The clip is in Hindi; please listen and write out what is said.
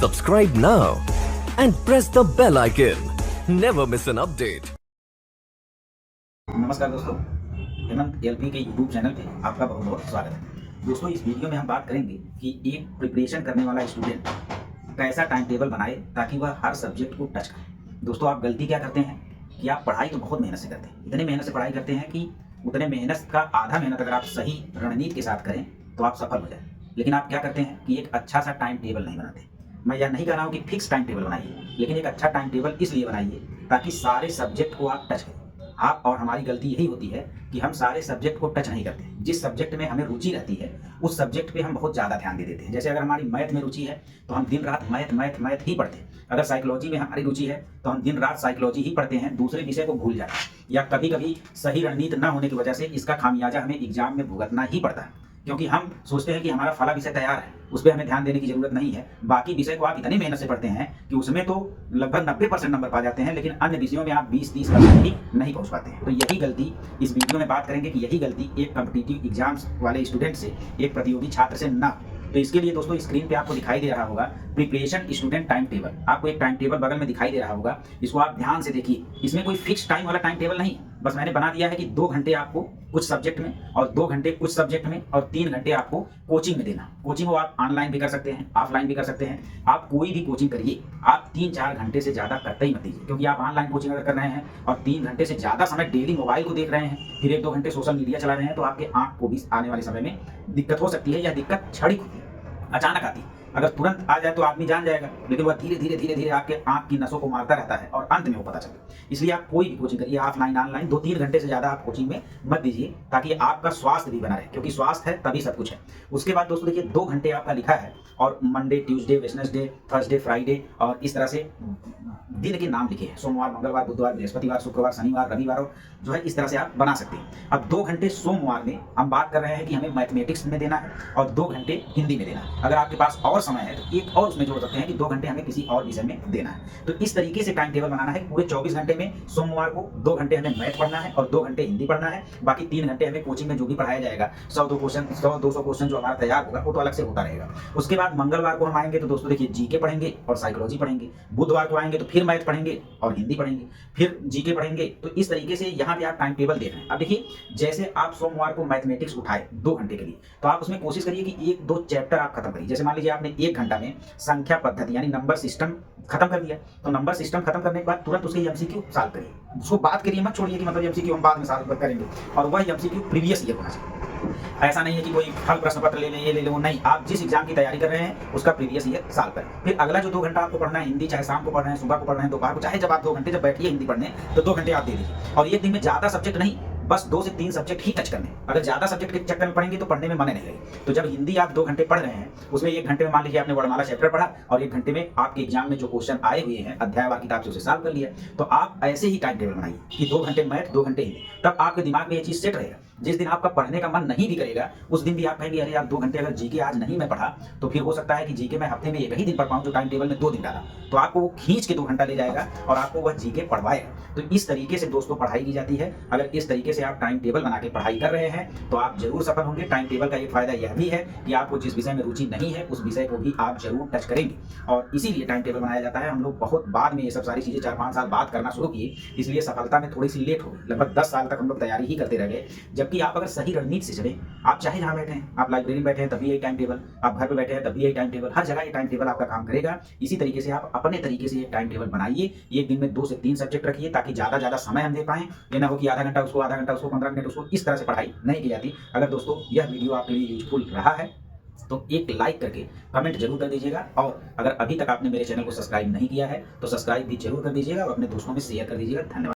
Subscribe now and press the bell icon. Never miss an update. नमस्कार दोस्तों, हेमंत एलपी के यूट्यूब चैनल पे आपका बहुत बहुत स्वागत है। दोस्तों, इस वीडियो में हम बात करेंगे कि एक प्रिपरेशन करने वाला स्टूडेंट कैसा टाइम टेबल बनाए ताकि वह हर सब्जेक्ट को टच करे। दोस्तों, आप गलती क्या करते हैं कि आप पढ़ाई तो बहुत मेहनत से करते हैं, इतनी मेहनत से पढ़ाई करते हैं कि उतने मेहनत का आधा मेहनत अगर आप सही रणनीति के साथ करें तो आप सफल हो जाए। लेकिन आप क्या करते हैं कि एक अच्छा सा टाइम टेबल नहीं बनाते। मैं यह नहीं कह रहा हूँ कि फिक्स टाइम टेबल बनाइए, लेकिन एक अच्छा टाइम टेबल इसलिए बनाइए ताकि सारे सब्जेक्ट को आप टच करें। आप और हमारी गलती यही होती है कि हम सारे सब्जेक्ट को टच नहीं करते। जिस सब्जेक्ट में हमें रुचि रहती है उस सब्जेक्ट पे हम बहुत ज़्यादा ध्यान दे देते हैं। जैसे अगर हमारी मैथ में रुचि है तो हम दिन रात मैथ ही पढ़ते हैं। अगर साइकोलॉजी में हमारी रुचि है तो हम दिन रात साइकोलॉजी ही पढ़ते हैं, दूसरे विषय को भूल जाते हैं। या कभी कभी सही रणनीति न होने की वजह से इसका खामियाजा हमें एग्जाम में भुगतना ही पड़ता है, क्योंकि हम सोचते हैं कि हमारा फला विषय तैयार है, उस पर हमें ध्यान देने की जरूरत नहीं है। बाकी विषय को आप इतनी मेहनत से पढ़ते हैं कि उसमें तो लगभग 90% नंबर पा जाते हैं, लेकिन अन्य विषयों में आप 20-30% ही नहीं पहुंच पाते हैं। तो यही गलती इस वीडियो में बात करेंगे कि यही गलती एक कॉम्पिटिटिव एग्जाम्स वाले स्टूडेंट से, एक प्रतियोगी छात्र से ना। तो इसके लिए दोस्तों स्क्रीन पे आपको दिखाई दे रहा होगा प्रिपरेशन स्टूडेंट टाइम टेबल। आपको एक टाइम टेबल बगल में दिखाई दे रहा होगा, इसको आप ध्यान से देखिए। इसमें कोई फिक्स टाइम वाला टाइम टेबल नहीं, बस मैंने बना दिया है कि 2 घंटे आपको कुछ सब्जेक्ट में और 2 घंटे कुछ सब्जेक्ट में और 3 घंटे आपको कोचिंग में देना। कोचिंग को आप ऑनलाइन भी कर सकते हैं, ऑफलाइन भी कर सकते हैं। आप कोई भी कोचिंग करिए, आप 3-4 घंटे से ज़्यादा करते ही मत दीजिए, क्योंकि आप ऑनलाइन कोचिंग अगर कर रहे हैं और 3 घंटे से ज़्यादा समय डेली मोबाइल को देख रहे हैं, फिर 1-2 घंटे सोशल मीडिया चला रहे हैं, तो आपके आँख को भी आने वाले समय में दिक्कत हो सकती है। यह दिक्कत क्षणिक होती है, अचानक आती है। अगर तुरंत आ जाए तो आदमी जान जाएगा, लेकिन वह धीरे धीरे आपके आंख की नसों को मारता रहता है और अंत में वो पता चलता है। इसलिए आप कोई भी कोचिंग करिए, ऑफलाइन ऑनलाइन, 2-3 घंटे से ज़्यादा आप कोचिंग में मत दीजिए, ताकि आपका स्वास्थ्य भी बना रहे, क्योंकि स्वास्थ्य है तभी सब कुछ है। उसके बाद दोस्तों देखिए, 2 घंटे आपका लिखा है और Monday, Tuesday, Wednesday, Thursday, Friday और इस तरह से दिन के नाम लिखे हैं। सोमवार, मंगलवार, बुधवार, बृहस्पतिवार, शुक्रवार, शनिवार, रविवार, और जो है इस तरह से आप बना सकते हैं। अब 2 घंटे सोमवार में हम बात कर रहे हैं कि हमें मैथमेटिक्स में देना है और 2 घंटे हिंदी में देना है। अगर आपके पास और समय है तो एक और उसमें जोड़ सकते हैं कि 2 घंटे हमें किसी और विषय में देना है। तो इस तरीके से टाइम टेबल बनाना है। पूरे 24 घंटे में सोमवार को 2 घंटे हमें मैथ पढ़ना है और 2 घंटे हिंदी पढ़ना है। बाकी 3 घंटे हमें कोचिंग में जो भी पढ़ाया जाएगा, 100-200 क्वेश्चन जो हमारा तैयार होगा वो तो अलग से होता रहेगा। उसके बाद मंगलवार को हम आएंगे तो दोस्तों देखिए, जीके पढ़ेंगे और साइकोलॉजी पढ़ेंगे। बुधवार को आएंगे तो फिर मैथ पढ़ेंगे और हिंदी पढ़ेंगे, फिर जीके पढ़ेंगे। तो इस तरीके से यहाँ पे आप टाइम टेबल देख रहे हैं। अब देखिए, जैसे आप सोमवार को मैथमेटिक्स उठाए 2 घंटे के लिए, तो आप उसमें कोशिश करिए कि 1-2 चैप्टर आप खत्म करिए। जैसे मान लीजिए आपने 1 घंटा में संख्या पद्धति यानी नंबर सिस्टम खत्म कर दिया, तो नंबर सिस्टम खत्म करने के बाद तुरंत उसके एमसीक्यू सॉल्व करिए। उसको बात करिए, मत छोड़िए कि मतलब एमसीक्यू हम बाद में सॉल्व करेंगे, और वह एमसीक्यू प्रीवियस ईयर होना चाहिए। ऐसा नहीं है कि कोई फल प्रश्न पत्र ले लें, ये ले लो, नहीं। आप जिस एग्जाम की तैयारी कर रहे हैं उसका प्रीवियस ईयर सॉल्व करें। फिर अगला जो 2 घंटा आपको पढ़ना है हिंदी, चाहे शाम को पढ़ रहे हैं, सुबह को पढ़ रहे हैं, दोपहर को, चाहे जब आप 2 घंटे जब बैठिए हिंदी पढ़ने, तो 2 घंटे आप दे दीजिए। और एक दिन में ज़्यादा सब्जेक्ट नहीं, बस 2 से 3 सब्जेक्ट ही टच करने। अगर ज़्यादा सब्जेक्ट के चक्कर में पढ़ेंगे तो पढ़ने में मन नहीं लगेगा। तो जब हिंदी आप 2 घंटे पढ़ रहे हैं, उसमें 1 घंटे में मान लीजिए आपने वर्णमाला चैप्टर पढ़ा और 1 घंटे में आपके एग्जाम में जो क्वेश्चन आए हुए हैं अध्यायवार किताब से उसे सॉल्व कर लिया। तो आप ऐसे ही टाइम टेबल बनाइए कि 2 घंटे मैथ, 2 घंटे हिंदी। तब आपके दिमाग में ये चीज़ सेट रहेगा। जिस दिन आपका पढ़ने का मन नहीं भी करेगा, उस दिन भी आप कहेंगे अरे यार 2 घंटे अगर जीके आज नहीं मैं पढ़ा, तो फिर हो सकता है कि जीके मैं हफ्ते में एक ही दिन पढ़ पाऊँ, जो टाइम टेबल में 2 दिन डाला। तो आपको वो खींच के 2 घंटा ले जाएगा और आपको वह जीके पढ़वाएगा। तो इस तरीके से दोस्तों पढ़ाई की जाती है। अगर इस तरीके से आप टाइम टेबल बना के पढ़ाई कर रहे हैं तो आप जरूर सफल होंगे। टाइम टेबल का एक फायदा यह भी है कि आपको जिस विषय में रुचि नहीं है उस विषय को भी आप जरूर टच करेंगे, और इसीलिए टाइम टेबल बनाया जाता है। हम लोग बहुत बाद में ये सब सारी चीज़ें 4-5 साल बाद करना शुरू किए, इसलिए सफलता में थोड़ी सी लेट हो गई। लगभग 10 साल तक हम लोग तैयारी ही करते रह गए। जबकि आप अगर सही रणनीति से चले, आप चाहे जहाँ बैठे हैं, आप लाइब्रेरी में बैठे हैं तभी यही टाइम टेबल, आप घर पे बैठे हैं तभी यही टाइम टेबल, हर जगह ये टाइम टेबल आपका काम करेगा। इसी तरीके से आप अपने तरीके से ये टाइम टेबल बनाइए। एक दिन में 2 से 3 सब्जेक्ट रखिए, ताकि ज़्यादा समय हम दे पाएँ। ये ना हो कि आधा घंटा उसको, आधा घंटा उसको, 15 मिनट उसको, इस तरह से पढ़ाई नहीं की जाती। अगर दोस्तों यह वीडियो आपके लिए यूजफुल रहा है तो एक लाइक करके कमेंट जरूर कर दीजिएगा, और अगर अभी तक आपने मेरे चैनल को सब्सक्राइब नहीं किया है तो सब्सक्राइब भी जरूर कर दीजिएगा और अपने दोस्तों में शेयर कर दीजिएगा। धन्यवाद।